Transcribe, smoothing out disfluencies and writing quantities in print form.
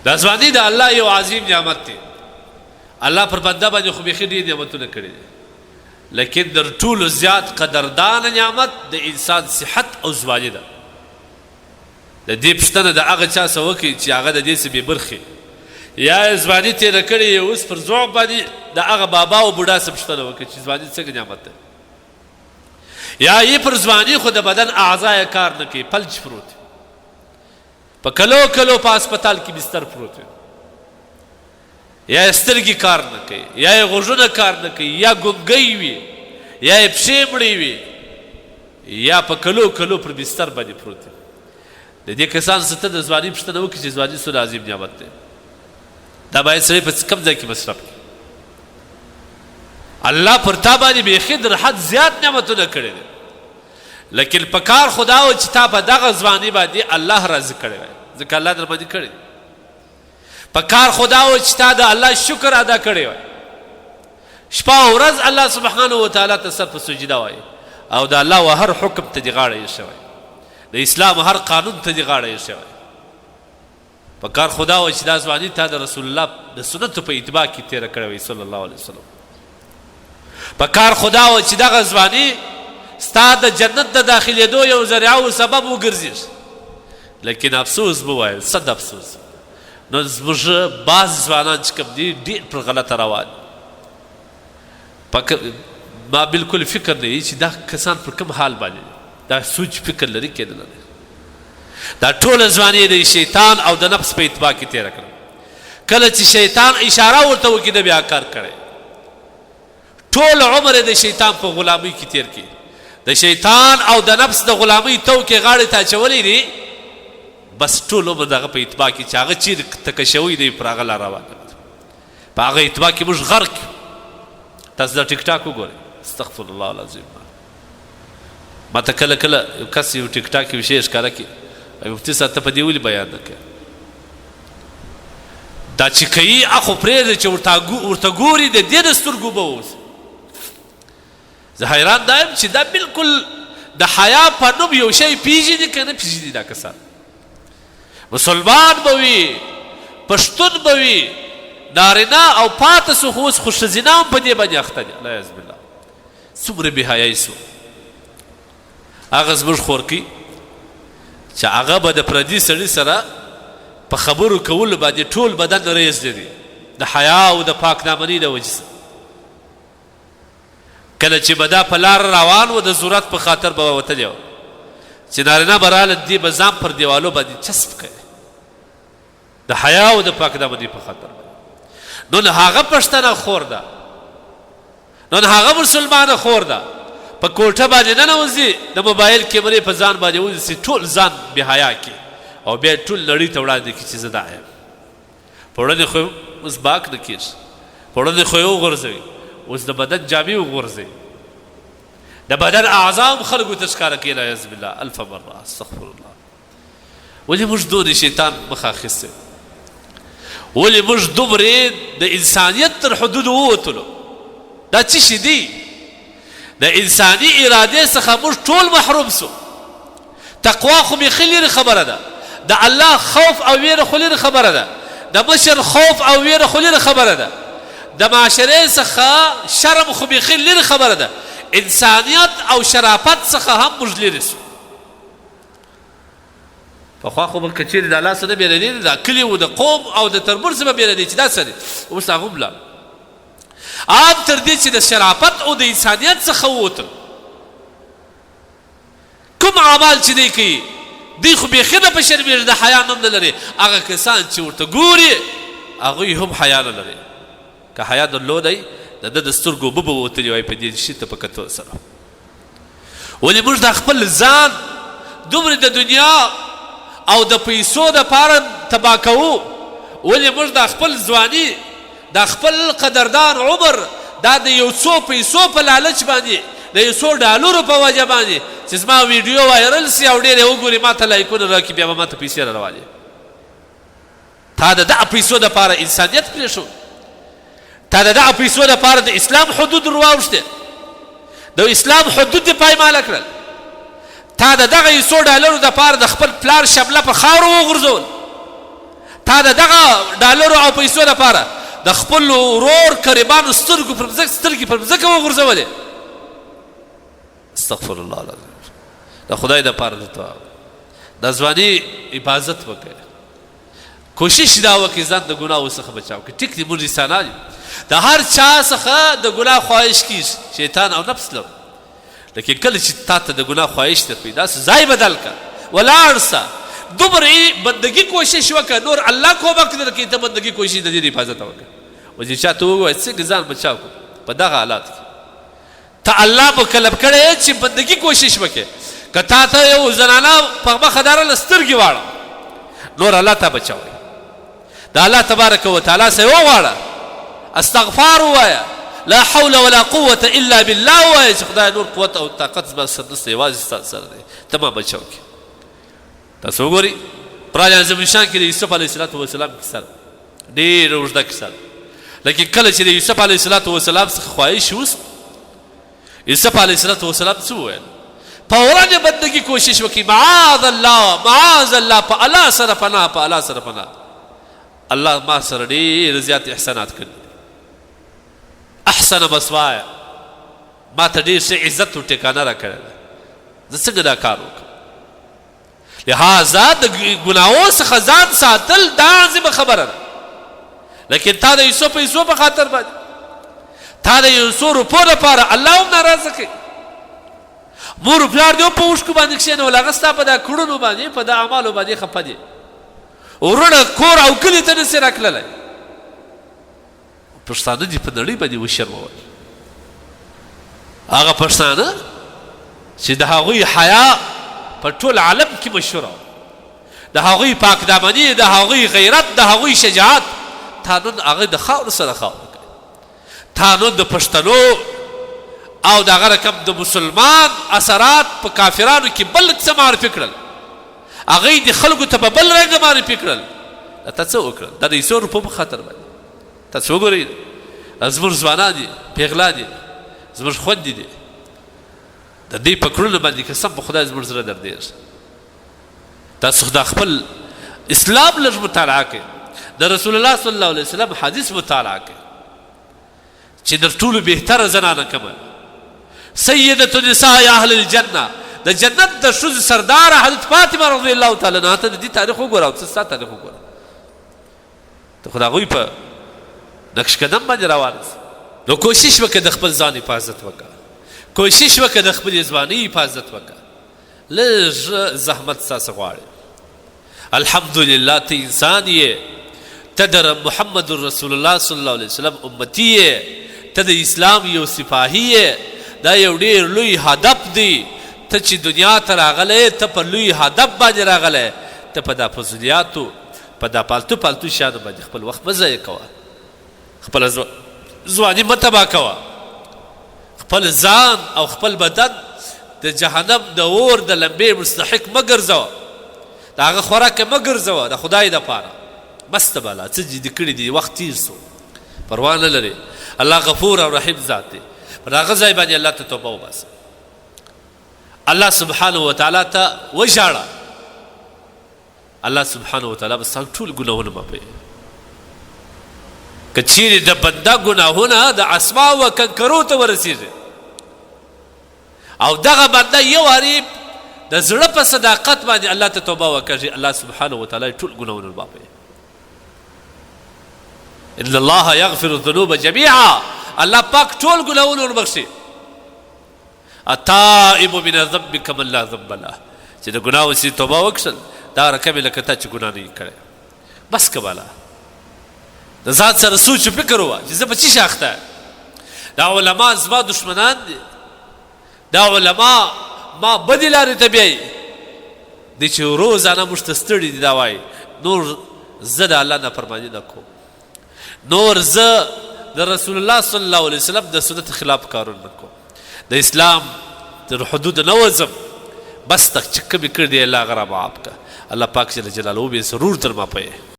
دا ځواني د الله یو عظیم نعمت دی. الله پر بنده باندې خو بیخي ډېر نعمتونه کړي دي، لیکن در ټولو زیات قدردان نعمت د انسان صحت او ځواني ده. د دې پوښتنه د هغه چا څه وکړي چې هغه د دې څه بې برخې یا یې ځواني تېره کړې یې اوس پر ذوق باندې د هغه بابا او بوډا څه پوښتنه وکړي چې ځواني څنګه نعمت ده، یا یې پر ځواني خو د بدن اعضا یې کار نه کوي، فلج پروت وي، په کلو کلو په هسپتال کې بستر پروت وي، یا یې سترګې کار نه کوي، یا یې غوږونه کار نه کوي، یا ګونګی وي، یا یې پښې مړې وي، یا په کلو کلو پر بستر باندې پروت وي. د دې کسانو څخه ته د ځواني پوښتنه وکړي چې ځواني څومره عظیم نعمت دی. دا باید سړی په کم ځای کې مصرف کړي. الله پر تا باندې بیخي در حد زیات نعمتونه کړي دي، لیکن په کار خو دا و چې تا په دغه ځواني باندې الله راضي کړی وای، ځکه الله در باندې کړی. په کار خو دا و چې تا د الله شکر ادا کړی وای، شپه او ورځ الله سبحانه وتعالی ته سر په سجده وای، او د الله و هر حکم ته دې غاړه ایښې وای، د اسلام هر قانون ته دې غاړه ایښې وای. په کار خو دا و چې دا ځواني تا د رسول الله د سنتو په اتباع کې تېره کړې وای صلی الله علیه وسلم. په کار خو دا و چې دغه ځواني ستا د جنت د داخلېدو یو ذریعه او سبب وګرځېږي، لیکن افسوس به وایم صد افسوس، نو زموږ بعض ځوانان چې کوم دي ډېر پر غلطه روان دي. ما بالکل فکر نه وي چې دا کسان پر کوم حال باندې دا سوچ فکر لري کې نه لري. دا ټوله ځواني د شیطان او د نفس په اتباع کې تېره کړه. کله چې شیطان اشاره ورته وکړي د بیا کار کړی، ټول عمر د شیطان په غلامۍ کې تېر کړي، د شیطان او د نفس د غلامۍ توکې غاړې ته اچولی دي، بس ټول عمر دغه په اتباع کې چې هغه چیرې تکه شوی دی پر هغه لار روان دی، په هغه اتباع کې موږ غرق یو. تاسو دا ټیک ټاک وګورئ، استغفر الله العظیم. ما ته کله کله یو کس یو ټیک ټاک یو شی ښکاره کړي، مفتي صاحب ته په دې ولې بیان نه کوې؟ دا چې کوي اخو پرېږده چې ورته ګوري د دې د سترګو به واوسي. زه حیران دا یم چې دا بالکل د حیا په نوم یو شی پیژني که نه پیژني. دا کسان مسلمان به وي، پښتون به وي، نارینه او پاته سو، خو اوس خو ښځینه هم په دې باندې اخته دي. العیاذ بالله څومره بې حیایي سو. هغه زموږ خورکي چې هغه به د پردي سړي سره په خبرو کولو باندې ټول بدن ریز لري د حیا او د پاکدامنۍ د وجې سره. کله چې به دا په لار روان و د ضرورت په خاطر به وتلی و چې نارینه به راله دې به ځان پر دیوالو باندې چسپ کوي د حیا او د پاکدامنۍ په خاطر. نن هغه پښتنه خور ده، نن هغه مسلمانه خور ده، په کوټه باندې ننوځي، د موبایل کیمرې په ځان باندې ونیسي، ټول ځان بې حیا کړي او بیا ټول نړۍ ته وړاندې کړي چې زه دا یم. په وړاندې خو اوس باک نه کېږي، په وړاندې خو یې وغورځوي، اوس د بدن جامې وغورځوي، د بدن اعضا هم خلکو ته ښکاره کوي. العیاذ بالله الف مره استغفر الله. ولې موږ دونې شیطان مخه اخیستی؟ ولې موږ دومرې د انسانیت تر حدودو ووتلو؟ دا څه شي دي؟ د انساني ارادې څخه موږ ټول محروم سو. تقوا خو بیخي لرې خبره ده، د الله خوف او ویره خو لرې خبره ده، د مشر خوف او ویره خو لرې خبره ده، د معاشرې څخه شرم خو بیخي لرې خبره ده، انسانیت او شرافت څخه هم موږ لرې سو. پخوا خو به که چېرې د الله څه نه بېرېدې د کلي و د قوم او د تربور څه به بېرېدې چې دا څه دی، اوس هغه هم لاړ. عام تر دې چې د شرافت او د انسانیت څخه ووتل. کوم اعمال چې دی کوي دوی خو بیخي نه په شرمېږي، د حیا نوم نه لري. هغه کسان چې ورته ګوري هغوی هم حیا نه لري. که حیا درلودی د ده د سترګو اوبه به وتلي وای په دې شي ته په کتو سره. ولې موږ د خپل ځان دومره د دنیا او د پیسو دپاره تباه کوو؟ ولې موږ د خپل ځواني د خپل قدردان عمر دا د یو څو پیسو په لالچ باندې، د یو څو ډالرو په وجه باندې چې زما ویډیو وایرل سي او ډېر یې وګوري، ما ته لایکونه راکړي، بیا به ما ته پیسې را روانې. تا د دغه پیسو دپاره انسانیت پرېښود، تا د دغه پیسو دپاره د اسلام حدود ورواوښتې، د اسلام حدود دې پایماله کړل. تا د دغه یو څو ډالرو دپاره د خپل پلار شبله په خاورو وغورځول، تا تا د دغه ډالرو او پیسو لپاره د خپل ورور قریبانو سترګې پر مځکه وغورځولې. استغفر الله العظیم. د خدای دپاره درته د ځواني حفاظت وکړئ. کوشش دا وکړئ ځان د ګناهو څخه بچاو کړئ. ټیک دی موږ انسانان یو، د هر چا څخه د ګناه خواهش کېږي، شیطان او نفس لرو. لیکن کله چې تا ته د ګناه خواهش در پیدا سه، ځای بدل کړه، ولاړ سه، دومره بندګي کوشش وکړه، نور الله کومک درکړي، ته بندګي کوشش د دې حفاظت وکړه. و چې چا ته ووایي څنګه ځان بچاو کړو په دغه حالات کې، ته الله مکلف کړی یې چې بندګي کوشش وکړې. که تا ته یو زنانه په مخه دارله سترګې واړه، نور الله ته بچوئ، د الله تبارک وتعالی سه وغواړه، استغفار ووایه، لا حول ولا قوة الا بالله وایه چې خدای نور قوت او طاقت زما سره نشته، یوازې ستا سره دی، ته ما بچاو کړې. تاسو وګورئ قرآن عظیم شان کې د یوسف علیه السلام کیسه ده، ډېره اوږده کیسه ده. لیکن کله چې د یوسف علیه السلام څخه خواهش وسو، یوسف علیه السلام څه وویل؟ فورا بندگی کوشش وکړي، معاذ الله، په الله سره پناه، په الله سره پناه. الله ما سره ډېر زیات احسانات کړي، احسن مثوایا، ما ته ډېر ښه عزت او ټکانه راکړې ده، زه څنګه دا کار وکړم؟ لہذا د ګناهو څخه ځان ساتل دا عظیمه خبره ده. لیکن تا د یوسف پیسو په خاطر باندې، تا د یو څو روپو لپاره الله هم ناراضه کوي. مور و پلار دې هم په اوښکو باندې کښېنول، هغه ستا په دا کړنو باندې، په دا اعمالو باندې خفه دي. ورونه کور او کلي ته نسې راکللی. پښتانه دې په نړۍ باندې وشرمول، هغه پښتانه چې د هغوی حیا په ټول عالم کې مشهوره وه، د هغوی پاکدامني، د هغوی غیرت، د هغوی شجاعت، تا نن هغه د خاورو سره خاوره کړې. تا نن د پښتنو او د هغه رقم د مسلمان اثرات په کافرانو کې بل څه معرفي کړل، هغوی د خلکو ته په بل رنګه معرفي کړل. تا څه وکړل؟ دا د یو څو روپو په خاطر باندې. تاسو وګورئ زموږ ځوانان دي، پیغلا دي، زموږ خویندې دي، د دې په کړنو باندې قسم په خدای زموږ زړه دردېږي. تاسو د خپل اسلام لږ مطالعه کړئ، د رسول الله صلی الله علیه وسلم حدیث مطالعه کړئ چې در ټولو بهتره زنانه کومه، سیدة نساء اهل الجنه، د جنت د ښځو سرداره حضرت فاطمه رضی الله تعالی عنها. ته د دې تاریخ وګوره او ته ستا تاریخ وګوره، ته خو د هغوی په نقش قدم باندې روان سه. نو کوشش وکړه د خپل ځان حفاظت وکړه، کوشش وکړه د خپلې ځوانۍ حفاظت وکړه، لږ زحمت ستاسې غواړي. الحمدلله ته انسان یې، ته د محمد رسول الله صلی الله علیه وسلم امتی یې، ته د اسلام یو سپاهي یې. دا یو ډېر لوی هدف دی، ته چې دنیا ته راغلی، ته په لوی هدف باندې راغلی، ته په دا فضولیاتو، په دا پالتو شیانو باندې خپل وخت مه ضایع کوه، خپله ځواني مه تباه کوه، خپل ځان او خپل بدن د جهنم د اور د لمبې مستحق مه ګرځوه، د هغه خوراک مه ګرځوه د خدای دپاره. بس ته بالا څه چې دې کړي دي، وخت تېر سو، پروا نه لري. الله غفور او رحیم ذات دی، پر هغه ځای باندې الله ته توبه وباسه، الله سبحانه وتعالی ته وژاړه، الله سبحانه وتعالی به ستا ټول ګناهونه معافوي. که چیرې د بنده ګناهونه د اسماء و کنکرو ته ورسېږي او دغه بنده یو وارې د زړه په صداقت باندې الله ته توبه وکړي، الله سبحانه وتعالی ټول ګناهونه معافوي. ان الله یغفر الذنوب جميعا، الله پاک ټول ګناهونه وربخښي. التائب من الذنب کمن لا ذنب له، چې د ګناه وسې توبه وکړل دا رقم لکه تا چې ګناه نه کړی. بس که بالا د ذات سره سوچ فکر ووه چې زه په څه شي اخته. دا علما زما دشمنان دي، دا علما ما بدې لارې ته بیایي، دی چې روزانه موږ ته ستړي دي دا وایي نور زه د الله نافرماني نه کوم، نور زه د رسول الله صلی الله علیه وسلم د سنت خلاف کارونه نه کوم، د اسلام تر حدود نه وځم. بس تک چې کومې کړي دی الله هغه را معاف کړه. الله پاک جل جلاله به ضرور در معافوي.